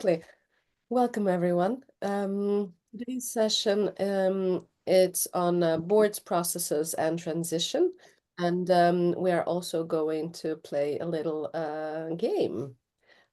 Exactly. Welcome, everyone. Today's session, it's on boards, processes, and transition. And we are also going to play a little game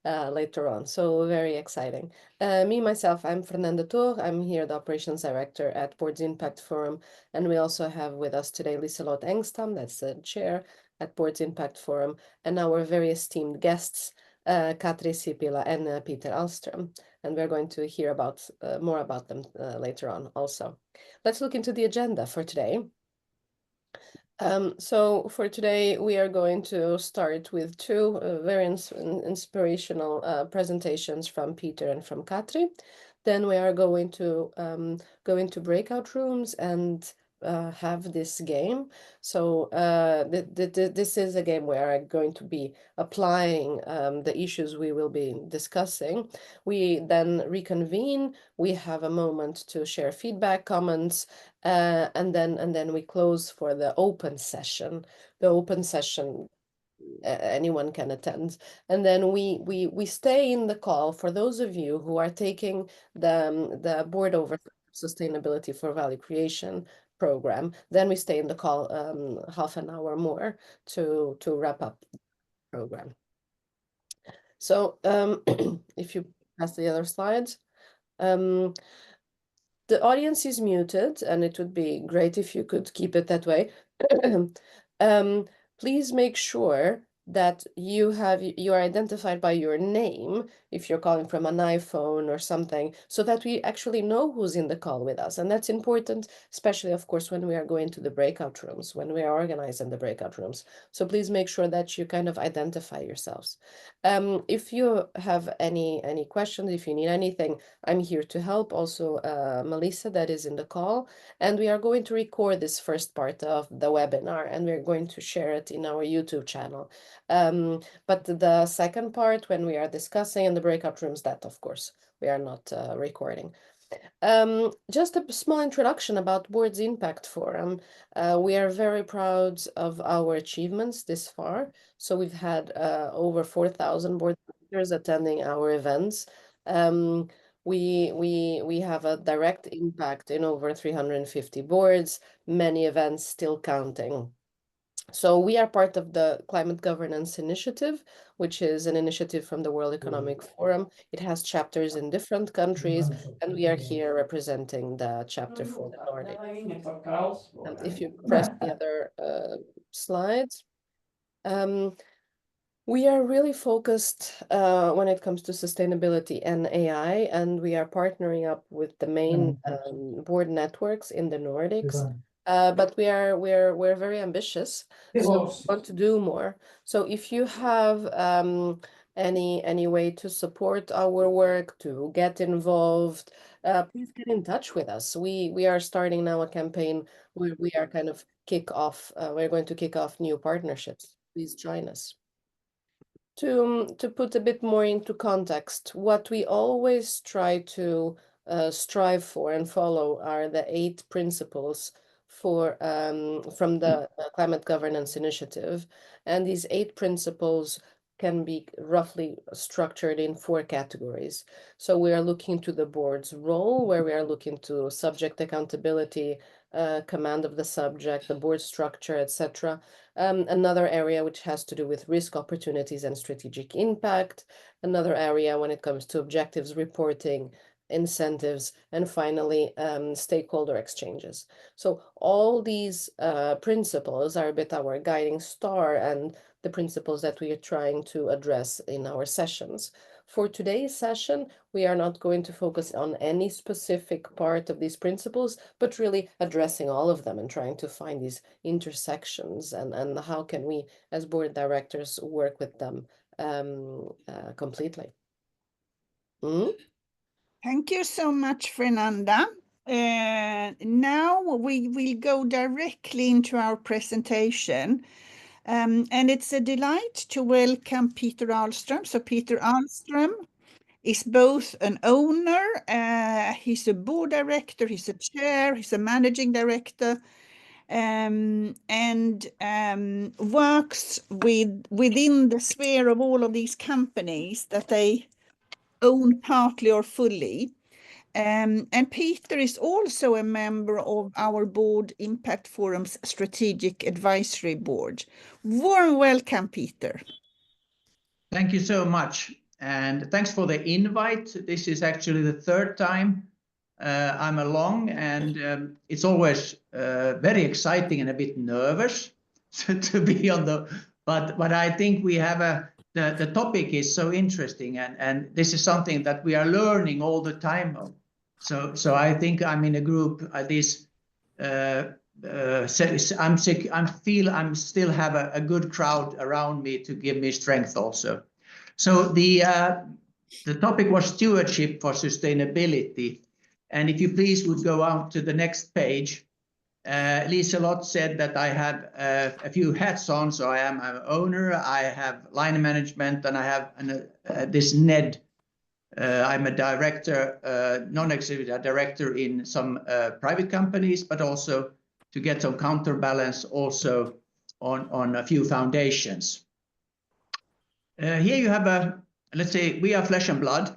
later on. So very exciting. Myself, I'm Fernanda. I'm here, the Operations Director at Boards Impact Forum. And we also have with us today Liselotte Engstam, that's the chair at Boards Impact Forum, and our very esteemed guests, Katri Sipilä and Peter Ahlström. And we're going to hear about more about them later on also. Let's look into the agenda for today. So for today, we are going to start with two very inspirational presentations from Peter and from Katri. Then we are going to go into breakout rooms and have this game. So this is a game where I'm going to be applying the issues we will be discussing. We then reconvene. We have a moment to share feedback, comments, and then we close for the open session. The open session anyone can attend, and then we stay in the call for those of you who are taking the Board Oversight of Sustainability for Value Creation program. Then we stay in the call half an hour more to wrap up the program. So if you pass the other slides. The audience is muted, and it would be great if you could keep it that way. Please make sure that you are identified by your name if you're calling from an iPhone or something, so that we actually know who's in the call with us. And that's important, especially, of course, when we are going to the breakout rooms, when we are organizing the breakout rooms. So please make sure that you kind of identify yourselves. If you have any questions, if you need anything, I'm here to help. Also, Melissa, that is in the call. And we are going to record this first part of the webinar, and we're going to share it in our YouTube channel. But the second part, when we are discussing in the breakout rooms, that, of course, we are not recording. Just a small introduction about Boards Impact Forum. We are very proud of our achievements this far. So we've had over 4,000 board members attending our events. We have a direct impact in over 350 boards, many events still counting. So we are part of the Climate Governance Initiative, which is an initiative from the World Economic Forum. It has chapters in different countries, and we are here representing the chapter for the Nordic. If you press the other slides. We are really focused when it comes to sustainability and AI, and we are partnering up with the main board networks in the Nordics. But we're very ambitious, so we want to do more. So if you have any way to support our work, to get involved, please get in touch with us. We are starting now a campaign where we are kind of we're going to kick off new partnerships. Please join us. To put a bit more into context, what we always try to strive for and follow are the 8 principles for from the Climate Governance Initiative. And these 8 principles can be roughly structured in 4 categories. So we are looking to the board's role, where we are looking to subject accountability, command of the subject, the board structure, etc. Another area which has to do with risk, opportunities, and strategic impact. Another area when it comes to objectives, reporting, incentives, and finally, stakeholder exchanges. So all these principles are a bit our guiding star and the principles that we are trying to address in our sessions. For today's session, we are not going to focus on any specific part of these principles, but really addressing all of them and trying to find these intersections and how can we, as board directors, work with them completely. Thank you so much, Fernanda. Now we will go directly into our presentation. And it's a delight to welcome Peter Ahlström. So Peter Ahlström is both an owner, he's a board director, he's a chair, he's a managing director, and works within the sphere of all of these companies that they own partly or fully. And Peter is also a member of our Board Impact Forum's Strategic Advisory Board. Warm welcome, Peter. Thank you so much. And thanks for the invite. This is actually the third time I'm along, and it's always very exciting and a bit nervous to be on the, but I think we have the topic is so interesting, and this is something that we are learning all the time of. So I think I'm in a group this. I feel I'm still have a good crowd around me to give me strength also. So the topic was stewardship for sustainability, and if you please would go on to the next page. Liselotte said that I have a few hats on, so I am an owner, I have line management, and I have this NED. I'm a director, non-executive director in some private companies, but also to get some counterbalance also on a few foundations. Here you have let's say we are flesh and blood.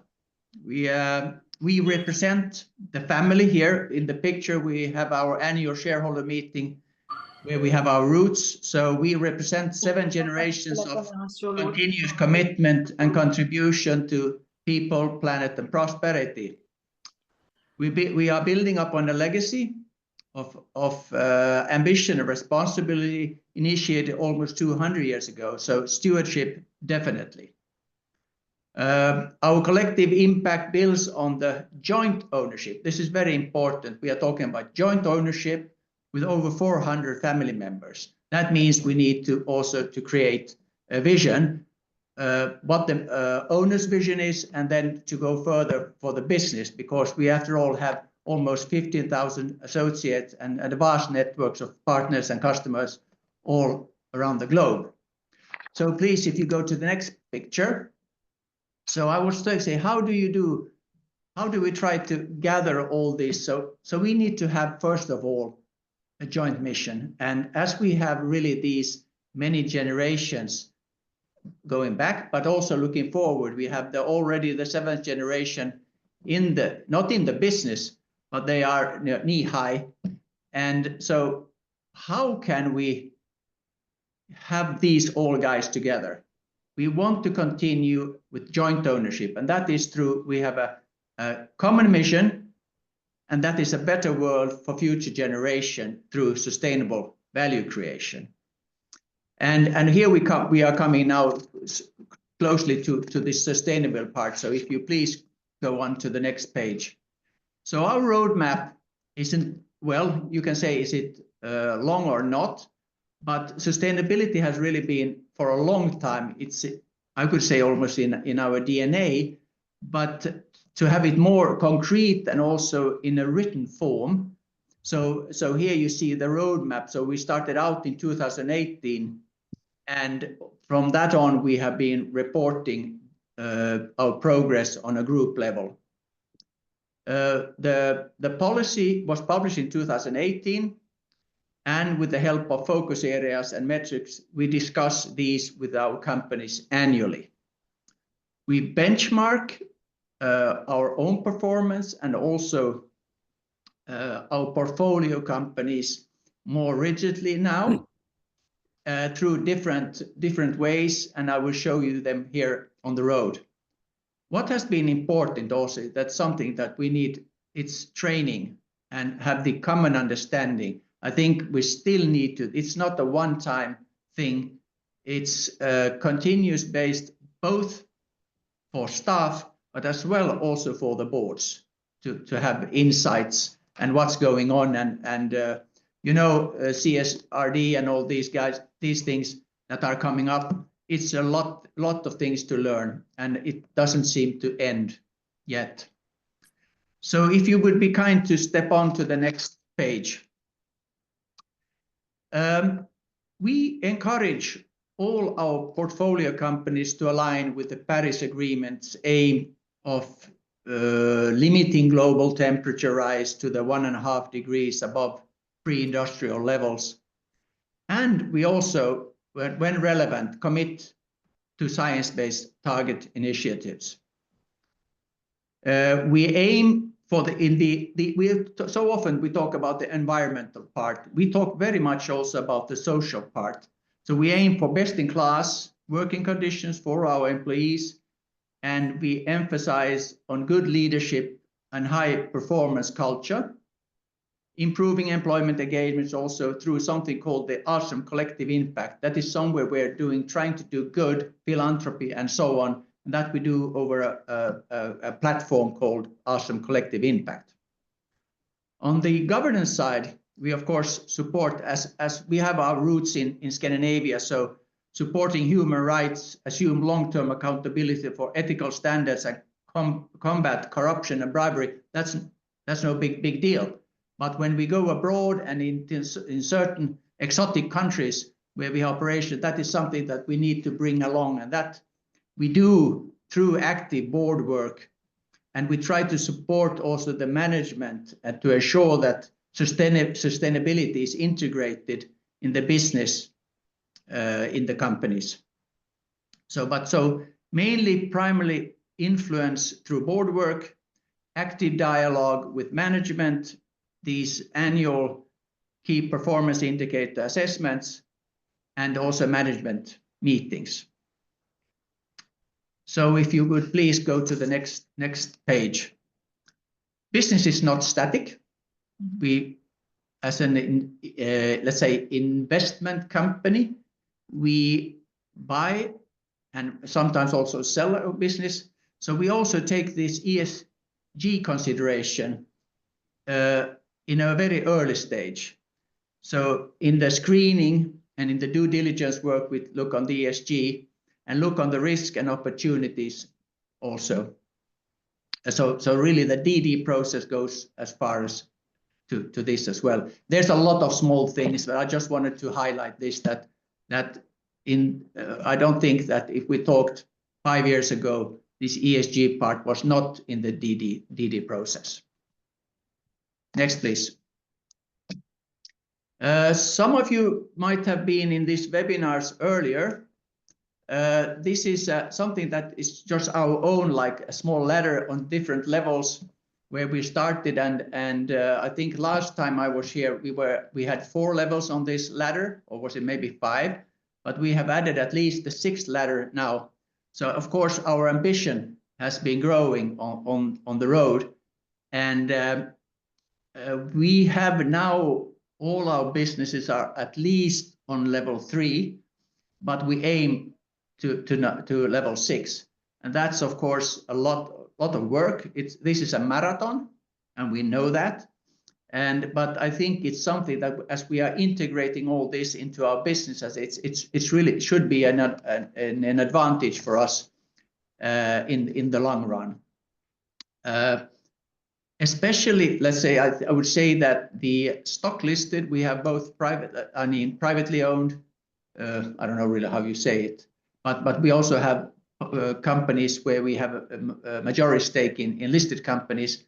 We represent the family here. In the picture, we have our annual shareholder meeting where we have our roots. So we represent 7 generations of continuous commitment and contribution to people, planet, and prosperity. We are building up on a legacy of ambition and responsibility initiated almost 200 years ago. So stewardship, definitely. Our collective impact builds on the joint ownership. This is very important. We are talking about joint ownership with over 400 family members. That means we need to also to create a vision, what the owner's vision is, and then to go further for the business, because we after all have almost 15,000 associates and vast networks of partners and customers all around the globe. So please, if you go to the next picture. So I was to say, how do we try to gather all this? So we need to have, first of all, a joint mission. And as we have really these many generations going back, but also looking forward, we have already the 7th generation not in the business, but they are knee high. And so how can we have these all guys together? We want to continue with joint ownership, and that is through, we have a common mission, and that is a better world for future generation through sustainable value creation. And here we are coming now closely to this sustainable part. So if you please go on to the next page. So our roadmap isn't, well, you can say, is it long or not? But sustainability has really been for a long time. It's, I could say, almost in our DNA, but to have it more concrete and also in a written form. So here you see the roadmap. So we started out in 2018, and from that on we have been reporting our progress on a group level. The policy was published in 2018. And with the help of focus areas and metrics, we discuss these with our companies annually. We benchmark our own performance and also our portfolio companies more rigidly now through different ways, and I will show you them here on the road. What has been important also, that's something that we need, it's training and have the common understanding. I think we still need to, it's not a one-time thing, it's continuous based both for staff, but as well also for the boards to have insights and what's going on. And you know, CSRD and all these guys, these things that are coming up, it's a lot of things to learn, and it doesn't seem to end yet. So if you would be kind to step on to the next page. We encourage all our portfolio companies to align with the Paris Agreement's aim of limiting global temperature rise to the 1.5 degrees above pre-industrial levels. And we also, when relevant, commit to science-based target initiatives. We aim for so often we talk about the environmental part. We talk very much also about the social part. So we aim for best-in-class working conditions for our employees, and we emphasize on good leadership and high performance culture, improving employment engagements also through something called the Ahlström Collective Impact. That is somewhere we're trying to do good, philanthropy, and so on, and that we do over a platform called Ahlström Collective Impact. On the governance side, we of course support, as we have our roots in Scandinavia, so supporting human rights, assume long-term accountability for ethical standards, and combat corruption and bribery. That's no big deal. But when we go abroad and in certain exotic countries where we have operations, that is something that we need to bring along, and that we do through active board work. And we try to support also the management and to ensure that sustainability is integrated in the business in the companies. So mainly primarily influence through board work, active dialogue with management, these annual key performance indicator assessments, and also management meetings. So if you would please go to the next page. Business is not static. We, as an let's say investment company, we buy and sometimes also sell our business. So we also take this ESG consideration in a very early stage. So in the screening and in the due diligence work, we look on the ESG and look on the risk and opportunities also. So really the DD process goes as far as to this as well. There's a lot of small things, but I just wanted to highlight this, that I don't think that if we talked 5 years ago, this ESG part was not in the DD process. Next, please. Some of you might have been in these webinars earlier. This is something that is just our own, like a small ladder on different levels where we started, and I think last time I was here we had 4 levels on this ladder, or was it maybe 5? But we have added at least the 6th ladder now. So of course our ambition has been growing on the road, and we have now all our businesses are at least on level 3, but we aim to level 6, and that's of course a lot of work. This is a marathon, and we know that. But I think it's something that as we are integrating all this into our businesses, it's really should be an advantage for us in the long run. Especially, let's say, I would say that the stock listed, we have both privately owned, I don't know really how you say it, but we also have companies where we have a majority stake in listed companies.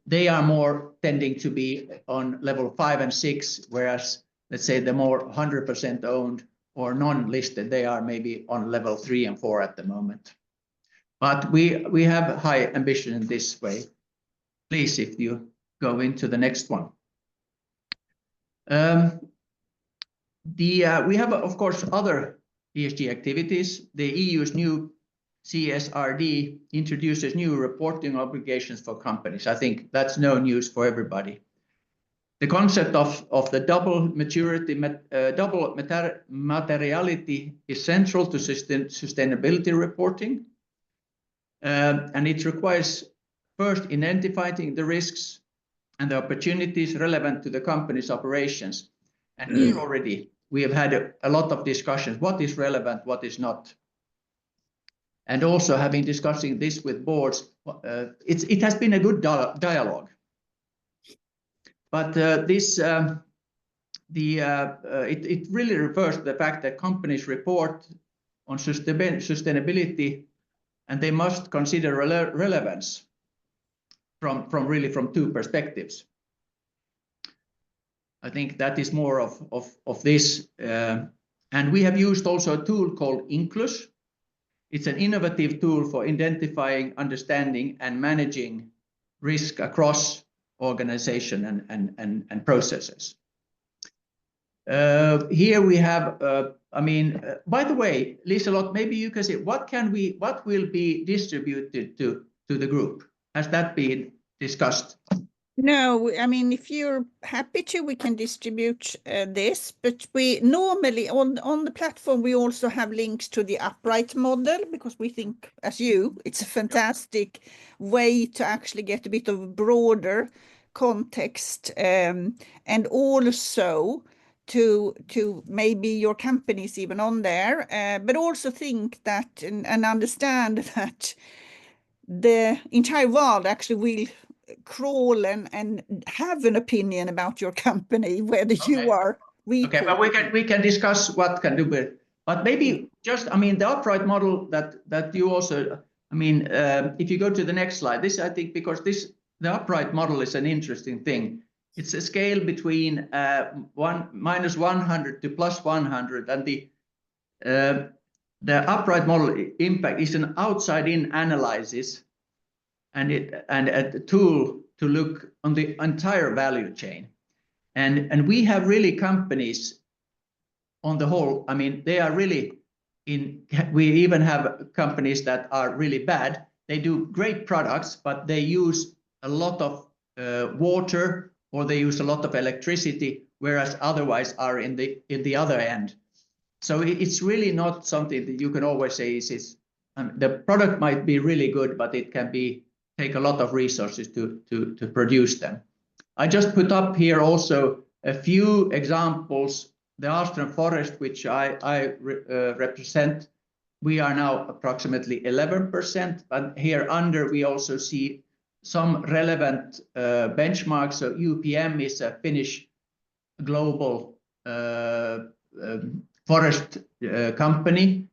They are more tending to be on level 5 and 6, whereas let's say the more 100% owned or non-listed, they are maybe on level 3 and 4 at the moment. But we have high ambition in this way. Please, if you go into the next one. We have, of course, other ESG activities. The EU's new CSRD introduces new reporting obligations for companies. I think that's no news for everybody. The concept of the double materiality is central to sustainability reporting, and it requires first identifying the risks and the opportunities relevant to the company's operations. And here already we have had a lot of discussions. What is relevant, what is not? And also discussing this with boards, it has been a good dialogue. But it really refers to the fact that companies report on sustainability, and they must consider relevance from 2 perspectives. I think that is more of this. And we have used also a tool called Inclus. It's an innovative tool for identifying, understanding, and managing risk across organization and processes. Here we have, by the way, Liselotte, maybe you can say, what will be distributed to the group? Has that been discussed? No, I mean, if you're happy to, we can distribute this, but we normally on the platform, we also have links to the upright model, because we think, as you, it's a fantastic way to actually get a bit of a broader context, and also to maybe your companies even on there, but also think that and understand that the entire world actually will crawl and have an opinion about your company, whether you are okay, but we can discuss what can do with, but maybe just, the upright model that you also, if you go to the next slide, this, I think, because the upright model is an interesting thing. It's a scale between -100 to +100, and the upright model impact is an outside-in analysis, and a tool to look on the entire value chain. And we have really companies on the whole, they are really we even have companies that are really bad. They do great products, but they use a lot of water, or they use a lot of electricity, whereas otherwise are in the other end. So it's really not something that you can always say is the product might be really good, but it can take a lot of resources to produce them. I just put up here also a few examples. The Ahlström forest, which I represent, we are now approximately 11%, but here under we also see some relevant benchmarks. So UPM is a Finnish global forest company.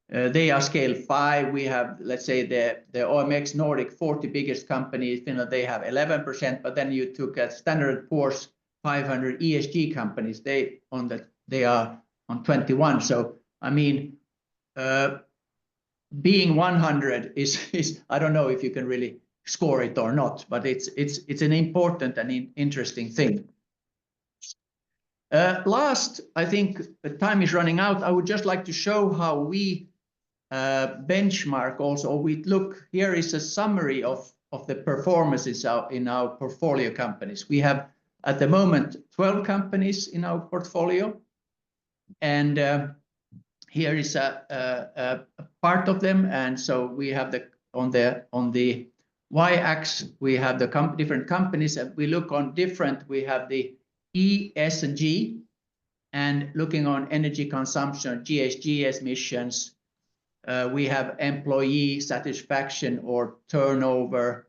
They are scale 5. We have, let's say, the OMX Nordic 40 biggest companies. Finland, they have 11%, but then you took a Standard & Poor's 500 ESG companies. They are on 21. So being 100 is I don't know if you can really score it or not, but it's an important and interesting thing. Last, I think the time is running out. I would just like to show how we benchmark also. We look, here is a summary of the performances in our portfolio companies. We have at the moment 12 companies in our portfolio, and here is a part of them. And so we have on the y-axis we have the different companies, and we look on different. We have the E, S, and G, and looking on energy consumption, GHG emissions. We have employee satisfaction or turnover.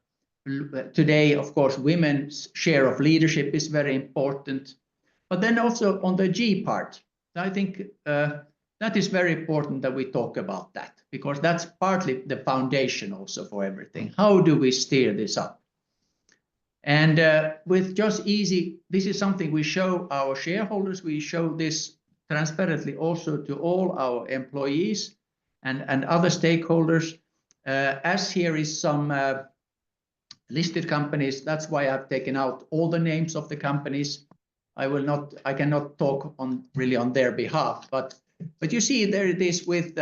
Today, of course, women's share of leadership is very important. But then also on the G part, I think that is very important that we talk about that, because that's partly the foundation also for everything. How do we steer this up? And with just easy, this is something we show our shareholders. We show this transparently also to all our employees and other stakeholders. As here is some listed companies, that's why I've taken out all the names of the companies. I cannot talk really on their behalf, but you see there it is with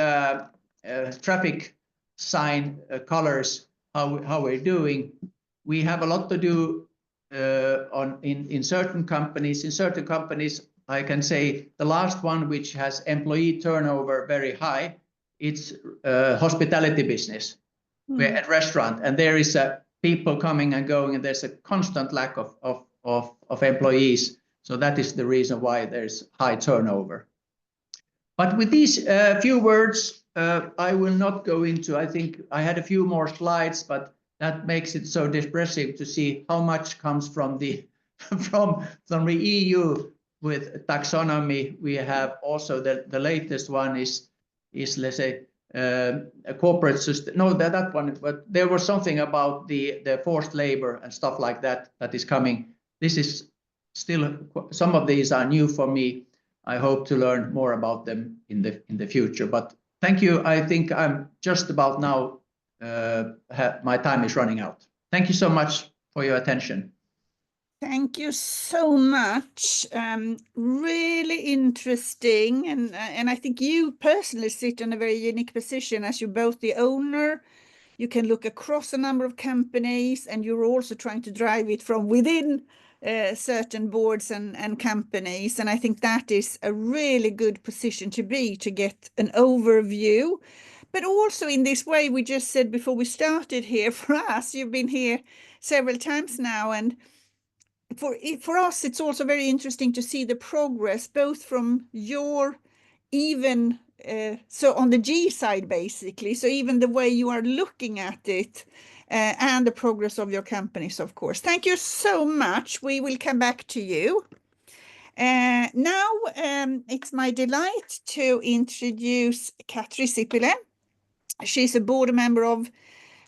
traffic sign colors, how we're doing. We have a lot to do in certain companies. In certain companies, I can say the last one, which has employee turnover very high, it's hospitality business, at restaurant, and there is people coming and going, and there's a constant lack of employees. So that is the reason why there's high turnover. But with these few words, I will not go into. I think I had a few more slides, but that makes it so depressing to see how much comes from the EU with taxonomy. We have also the latest one is let's say a corporate system. No, that one. But there was something about the forced labor and stuff like that is coming. This is still, some of these are new for me. I hope to learn more about them in the future. But Thank you. I think I'm just about now, my time is running out. Thank you so much for your attention. Thank you so much. Really interesting. And I think you personally sit in a very unique position as you're both the owner. You can look across a number of companies, and you're also trying to drive it from within certain boards and companies. And I think that is a really good position to be, to get an overview. But also in this way, we just said before we started here, for us, you've been here several times now, and for us, it's also very interesting to see the progress, both from your even, so on the G side, basically, so even the way you are looking at it, and the progress of your companies, of course. Thank you so much. We will come back to you. Now, it's my delight to introduce Katri Sipilä. She's a board member of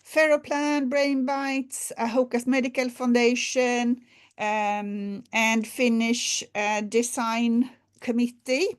Ferroplan, Brain Bites, Hokas Medical Foundation, and Finnish Design Committee.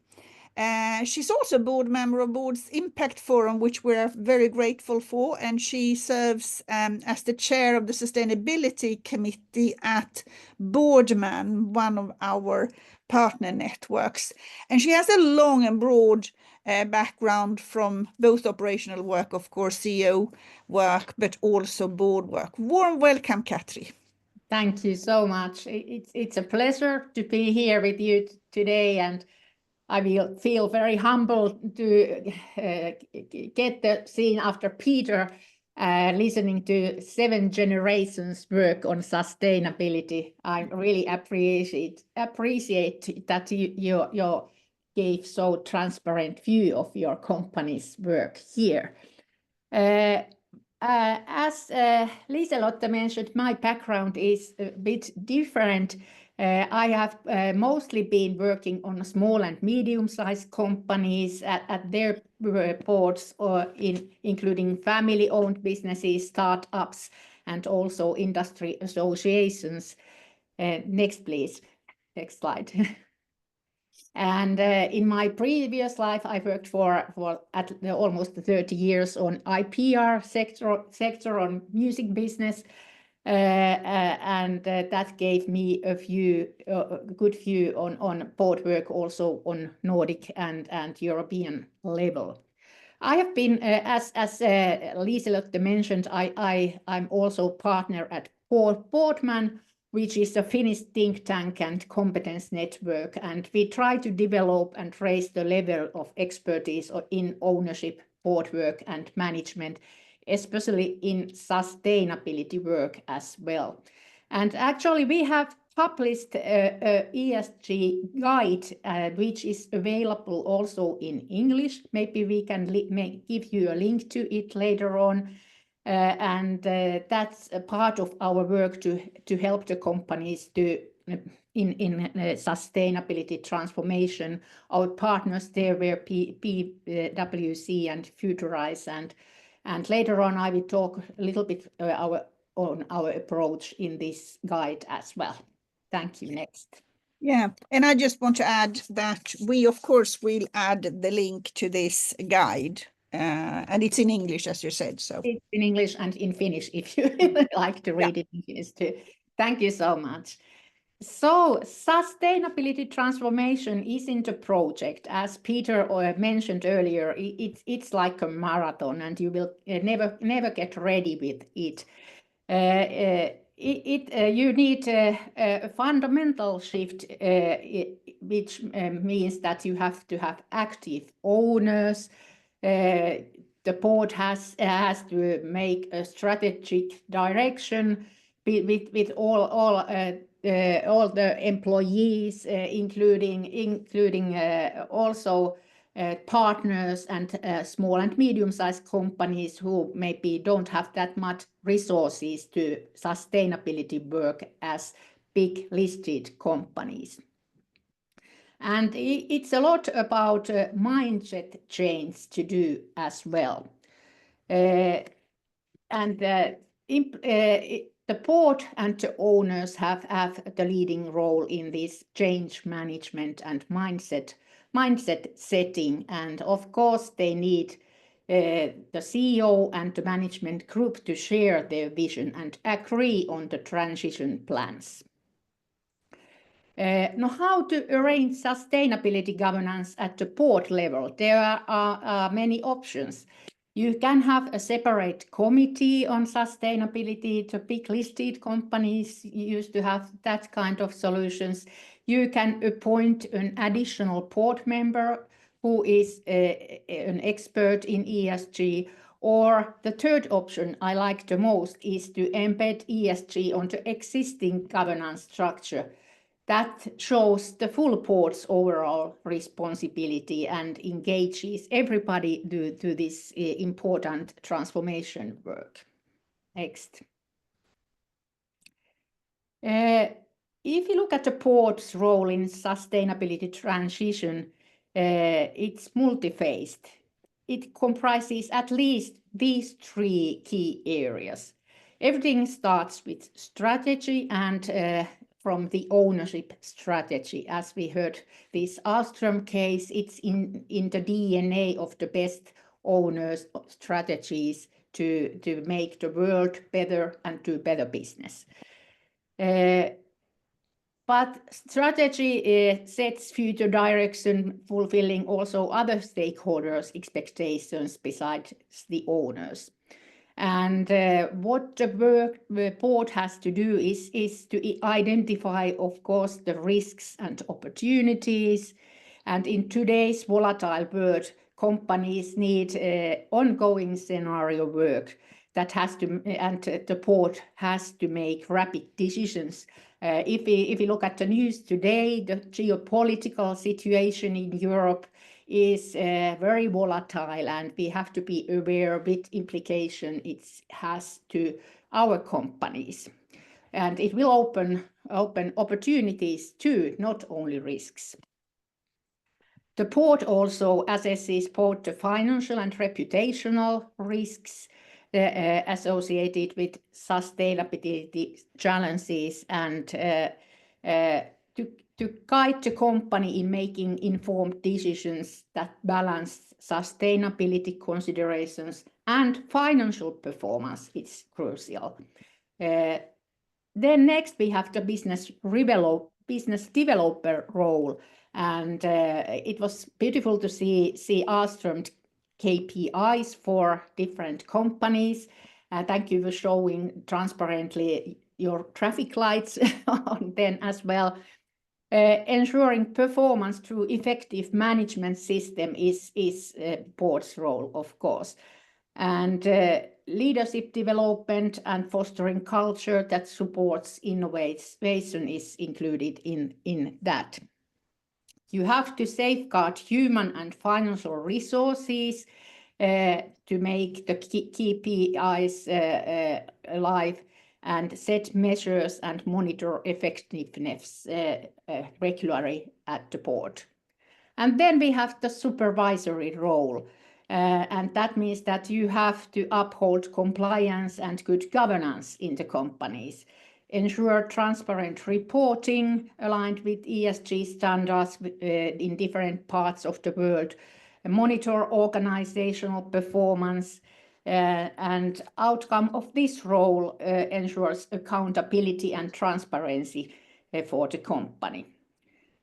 She's also a board member of Board's Impact Forum, which we're very grateful for, and she serves as the chair of the Sustainability Committee at Boardman, one of our partner networks. And she has a long and broad background from both operational work, of course, CEO work, but also board work. Warm welcome, Katri. Thank you so much. It's a pleasure to be here with you today, and I will feel very humbled to get the scene after Peter listening to 7 generations work on sustainability. I really appreciate that you gave so transparent view of your company's work here. As Liselotte mentioned, my background is a bit different. I have mostly been working on small and medium-sized companies at their boards, including family-owned businesses, startups, and also industry associations. Next, please. Next slide. And in my previous life, I worked for almost 30 years on IPR sector on music business, and that gave me a good view on board work also on Nordic and European level. I have been, as Liselotte mentioned, I'm also partner at Boardman, which is a Finnish think tank and competence network, and we try to develop and raise the level of expertise in ownership, board work and management, especially in sustainability work as well. And actually we have published a ESG guide, which is available also in English. Maybe we can give you a link to it later on. And that's a part of our work to help the companies in sustainability transformation. Our partners there were PwC and Futurize, and later on I will talk a little bit on our approach in this guide as well. Thank you. Next. Yeah, and I just want to add that we, of course, will add the link to this guide. And it's in English, as you said. So it's in English and in Finnish, if you like to read it in Finnish too. Thank you so much. So sustainability transformation isn't a project. As Peter mentioned earlier, it's like a marathon, and you will never get ready with it. You need a fundamental shift, which means that you have to have active owners. The board has to make a strategic direction with all the employees, including also partners and small and medium-sized companies who maybe don't have that much resources to sustainability work as big listed companies. And it's a lot about mindset change to do as well. The board and the owners have the leading role in this change management and mindset setting. And of course, they need the CEO and the management group to share their vision and agree on the transition plans. Now, how to arrange sustainability governance at the board level? There are many options. You can have a separate committee on sustainability. The big listed companies used to have that kind of solutions. You can appoint an additional board member who is an expert in ESG. Or the third option I like the most is to embed ESG onto existing governance structure. That shows the full board's overall responsibility and engages everybody to this important transformation work. Next. If you look at the board's role in sustainability transition, it's multi-phased. It comprises at least these three key areas. Everything starts with strategy and from the ownership strategy. As we heard this Ahlström case, it's in the DNA of the best owners' strategies to make the world better and do better business. But strategy sets future direction, fulfilling also other stakeholders' expectations besides the owners. And what the board has to do is to identify, of course, the risks and opportunities. And in today's volatile world, companies need ongoing scenario work that has to, and the board has to make rapid decisions. If we look at the news today, the geopolitical situation in Europe is very volatile, and we have to be aware what implication it has to our companies. And it will open opportunities too, not only risks. The board also assesses both the financial and reputational risks associated with sustainability challenges and to guide the company in making informed decisions that balance sustainability considerations and financial performance. It's crucial. Then next we have the business developer role, and it was beautiful to see Ahlström KPIs for different companies. Thank you for showing transparently your traffic lights on them as well. Ensuring performance through effective management system is board's role, of course. And leadership development and fostering culture that supports innovation is included in that. You have to safeguard human and financial resources to make the KPIs alive, and set measures and monitor effectiveness regularly at the board. And then we have the supervisory role, and that means that you have to uphold compliance and good governance in the companies, ensure transparent reporting aligned with ESG standards in different parts of the world, monitor organizational performance, and outcome of this role ensures accountability and transparency for the company.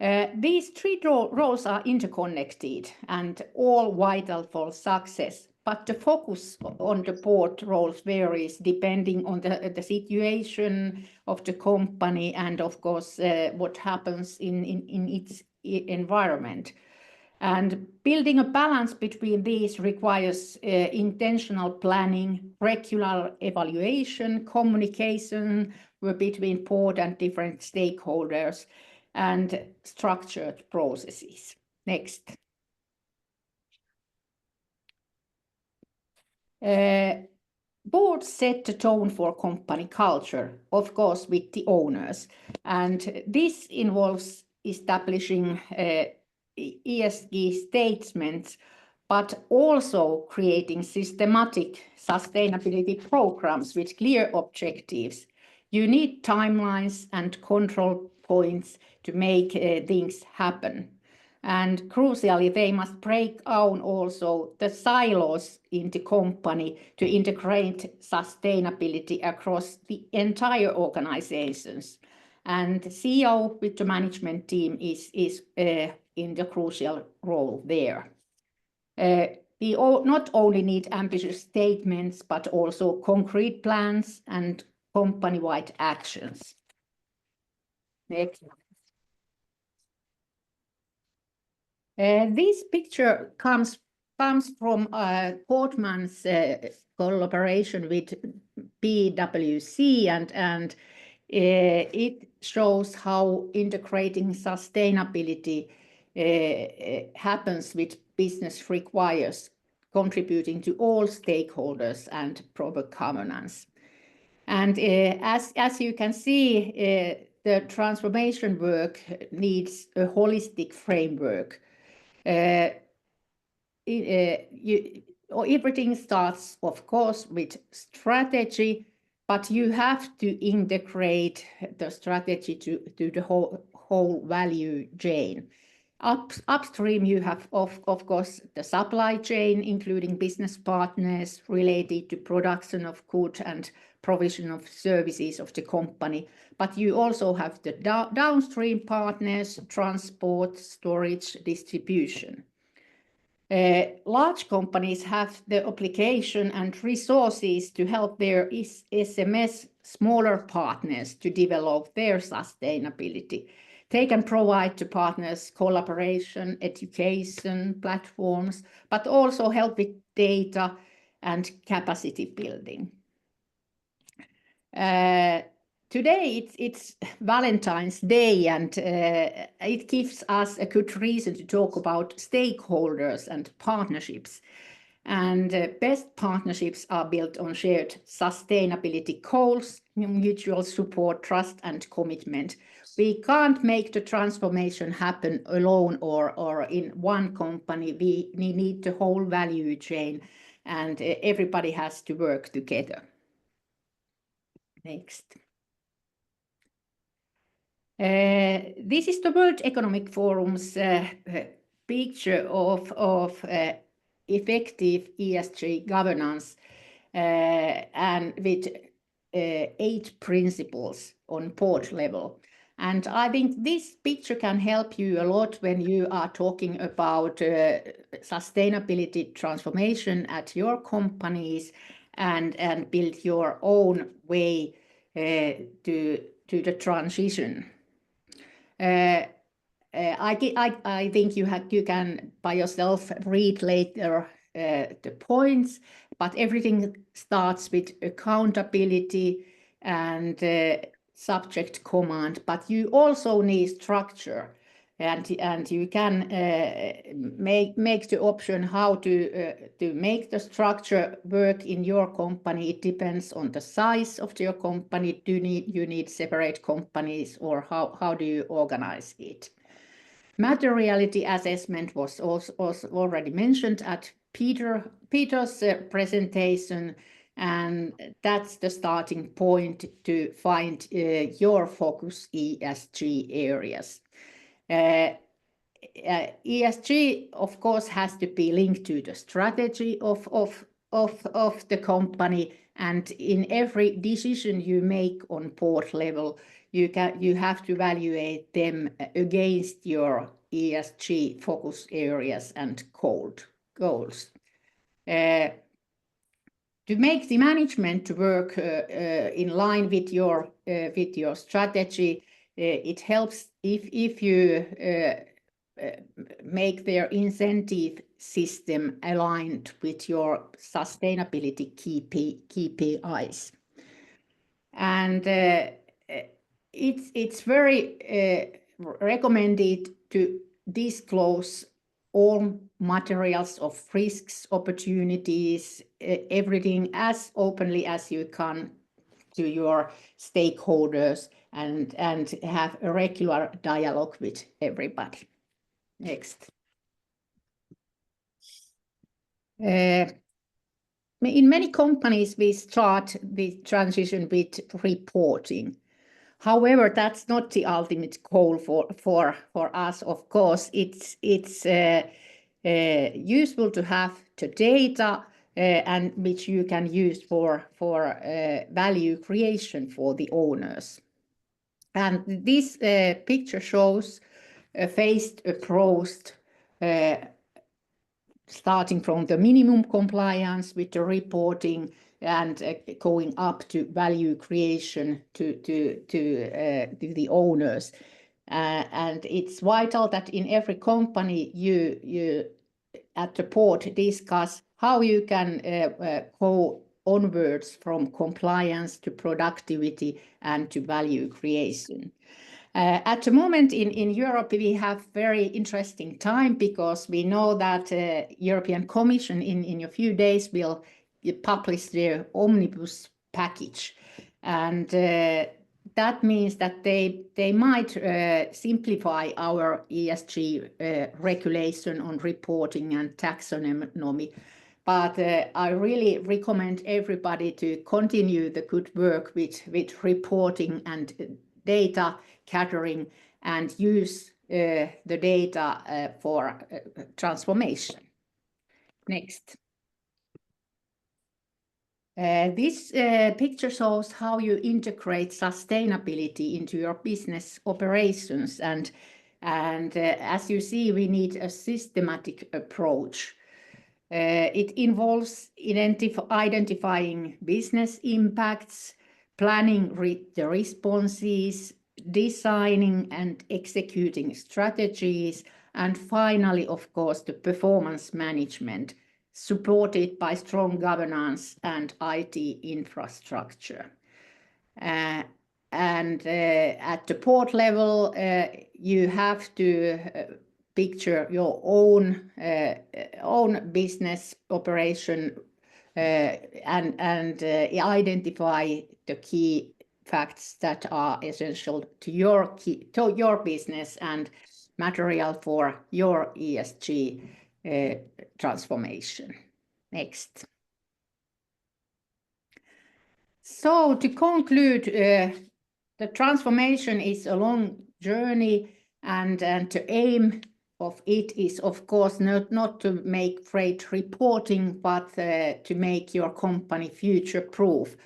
These three roles are interconnected and all vital for success, but the focus on the board roles varies depending on the situation of the company and, of course, what happens in its environment. And building a balance between these requires intentional planning, regular evaluation, communication between board and different stakeholders, and structured processes. Next. Boards set the tone for company culture, of course, with the owners. And this involves establishing ESG statements, but also creating systematic sustainability programs with clear objectives. You need timelines and control points to make things happen. And crucially, they must break down also the silos in the company to integrate sustainability across the entire organizations. And the CEO with the management team is in the crucial role there. We not only need ambitious statements, but also concrete plans and company-wide actions. Next. This picture comes from Portman's collaboration with PwC, and it shows how integrating sustainability happens with business requires contributing to all stakeholders and proper governance. And as you can see, the transformation work needs a holistic framework. Everything starts, of course, with strategy, but you have to integrate the strategy to the whole value chain. Upstream, you have, of course, the supply chain, including business partners related to production of goods and provision of services of the company. But you also have the downstream partners, transport, storage, distribution. Large companies have the obligation and resources to help their SMS smaller partners to develop their sustainability. They can provide to partners collaboration, education, platforms, but also help with data and capacity building. Today it's Valentine's Day, and it gives us a good reason to talk about stakeholders and partnerships. And best partnerships are built on shared sustainability goals, mutual support, trust, and commitment. We can't make the transformation happen alone or in one company. We need the whole value chain, and everybody has to work together. Next. This is the World Economic Forum's picture of effective ESG governance and with 8 principles on board level. And I think this picture can help you a lot when you are talking about sustainability transformation at your companies and build your own way to the transition. I think you can by yourself read later the points, but everything starts with accountability and subject command, but you also need structure, and you can make the option how to make the structure work in your company. It depends on the size of your company. You need separate companies, or how do you organize it? Materiality assessment was also already mentioned at Peter's presentation, and that's the starting point to find your focus ESG areas. ESG, of course, has to be linked to the strategy of the company, and in every decision you make on board level, you have to evaluate them against your ESG focus areas and goals. To make the management work in line with your strategy, it helps if you make their incentive system aligned with your sustainability KPIs. And it's very recommended to disclose all materials of risks, opportunities, everything as openly as you can to your stakeholders, and have a regular dialogue with everybody. Next. In many companies, we start the transition with reporting. However, that's not the ultimate goal for us. Of course, it's useful to have the data and which you can use for value creation for the owners. And this picture shows a phased approach starting from the minimum compliance with the reporting and going up to value creation to the owners. And it's vital that in every company you at the board discuss how you can go onwards from compliance to productivity and to value creation. At the moment in Europe, we have very interesting time because we know that European Commission in a few days will publish their omnibus package. And that means that they might simplify our ESG regulation on reporting and taxonomy. But I really recommend everybody to continue the good work with reporting and data gathering and use the data for transformation. Next. This picture shows how you integrate sustainability into your business operations. And as you see, we need a systematic approach. It involves identifying business impacts, planning the responses, designing and executing strategies, and finally, of course, the performance management, supported by strong governance and IT infrastructure. And at the board level, you have to picture your own business operation and identify the key facts that are essential to your business and material for your ESG transformation. Next. So to conclude, the transformation is a long journey, and the aim of it is, of course, not to make great reporting, but to make your company future-proof.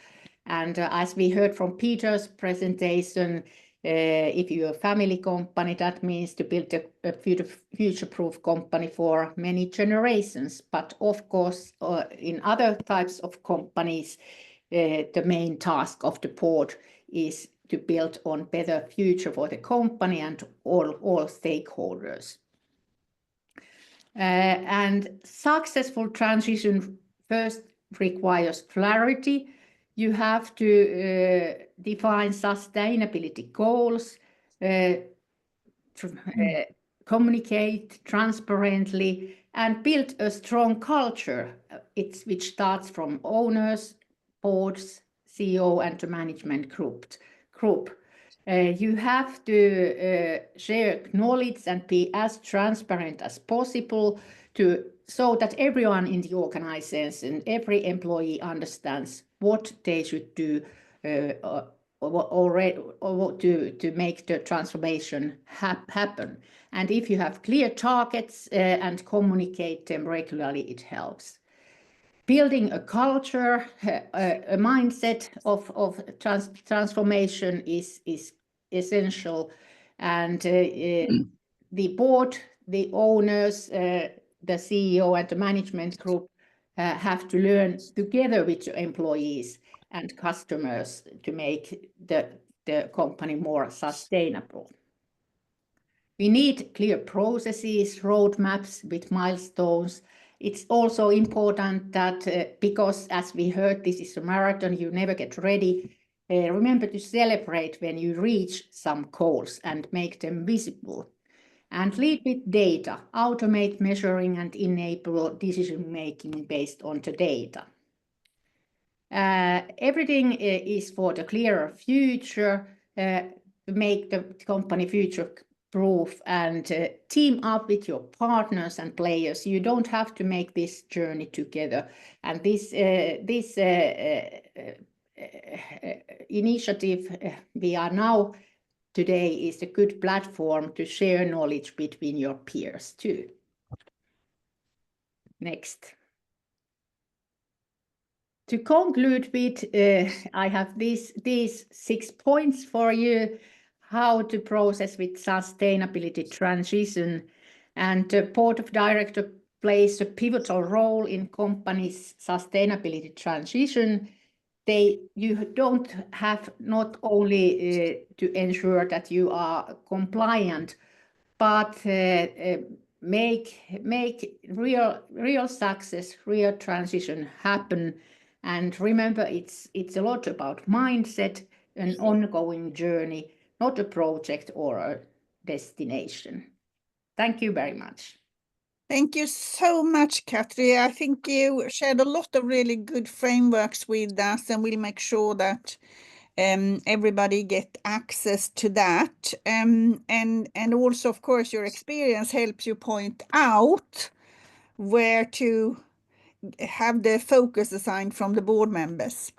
And as we heard from Peter's presentation, if you're a family company, that means to build a future-proof company for many generations. But of course, in other types of companies, the main task of the board is to build on better future for the company and all stakeholders. And successful transition first requires clarity. You have to define sustainability goals, communicate transparently, and build a strong culture, which starts from owners, boards, CEO, and the management group. You have to share knowledge and be as transparent as possible so that everyone in the organization, every employee understands what they should do to make the transformation happen. And if you have clear targets and communicate them regularly, it helps. Building a culture, a mindset of transformation is essential. And the board, the owners, the CEO and the management group have to learn together with the employees and customers to make the company more sustainable. We need clear processes, roadmaps with milestones. It's also important that because, as we heard, this is a marathon, you never get ready. Remember to celebrate when you reach some goals and make them visible. And lead with data, automate measuring and enable decision-making based on the data. Everything is for the clearer future, to make the company future-proof, and team up with your partners and players. You don't have to make this journey together. And this initiative we are now today is a good platform to share knowledge between your peers too. Next. To conclude with, I have these 6 points for you, how to process with sustainability transition. And the Board of Directors plays a pivotal role in companies' sustainability transition. You don't have not only to ensure that you are compliant, but make real success, real transition happen. And remember, it's a lot about mindset, an ongoing journey, not a project or a destination. Thank you very much. Thank you so much, Katri. I think you shared a lot of really good frameworks with us, and we'll make sure that everybody get access to that. And also, of course, your experience helps you point out where to have the focus assigned from the board members.